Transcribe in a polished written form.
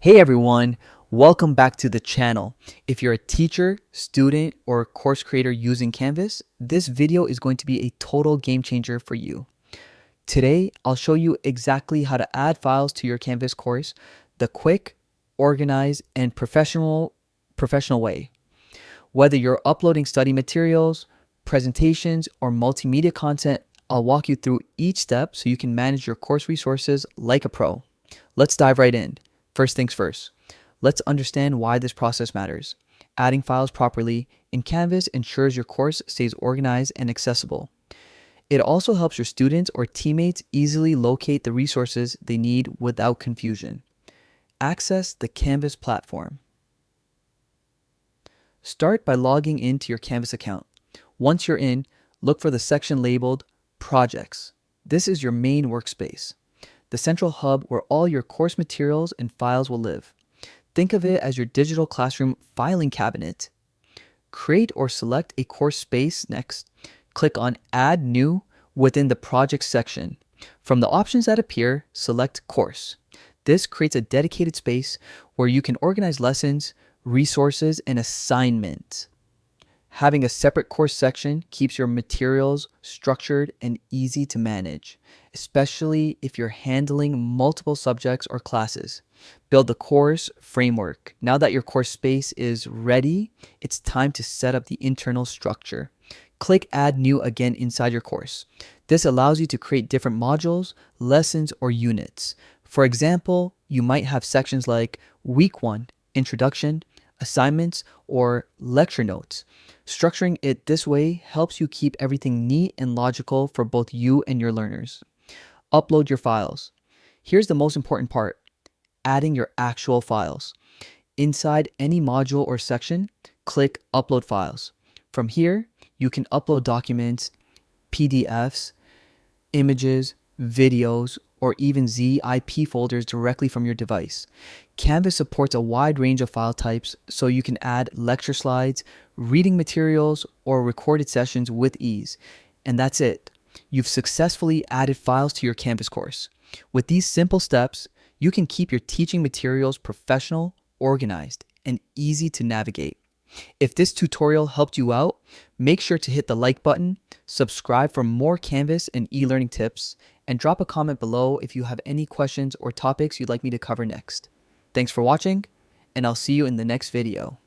Hey everyone, welcome back to the channel. If you're a teacher, student, or course creator using Canvas, this video is going to be a total game changer for you. Today, I'll show you exactly how to add files to your Canvas course the quick, organized, and professional way. Whether you're uploading study materials, presentations, or multimedia content, I'll walk you through each step so you can manage your course resources like a pro. Let's dive right in. First things first, let's understand why this process matters. Adding files properly in Canvas ensures your course stays organized and accessible. It also helps your students or teammates easily locate the resources they need without confusion. Access the Canvas platform. Start by logging into your Canvas account. Once you're in, look for the section labeled Projects. This is your main workspace, the central hub where all your course materials and files will live. Think of it as your digital classroom filing cabinet. Create or select a course space next. Click on Add New within the Projects section. From the options that appear, select Course. This creates a dedicated space where you can organize lessons, resources, and assignments. Having a separate course section keeps your materials structured and easy to manage, especially if you're handling multiple subjects or classes. Build the course framework. Now that your course space is ready, it's time to set up the internal structure. Click Add New again inside your course. This allows you to create different modules, lessons, or units. For example, you might have sections like Week 1, Introduction, Assignments, or Lecture Notes. Structuring it this way helps you keep everything neat and logical for both you and your learners. Upload your files. Here's the most important part, adding your actual files. Inside any module or section, click Upload Files. From here, you can upload documents, PDFs, images, videos, or even zip folders directly from your device. Canvas supports a wide range of file types, so you can add lecture slides, reading materials, or recorded sessions with ease. And that's it. You've successfully added files to your Canvas course. With these simple steps, you can keep your teaching materials professional, organized, and easy to navigate. If this tutorial helped you out, make sure to hit the like button, subscribe for more Canvas and e-learning tips, and drop a comment below if you have any questions or topics you'd like me to cover next. Thanks for watching, and I'll see you in the next video.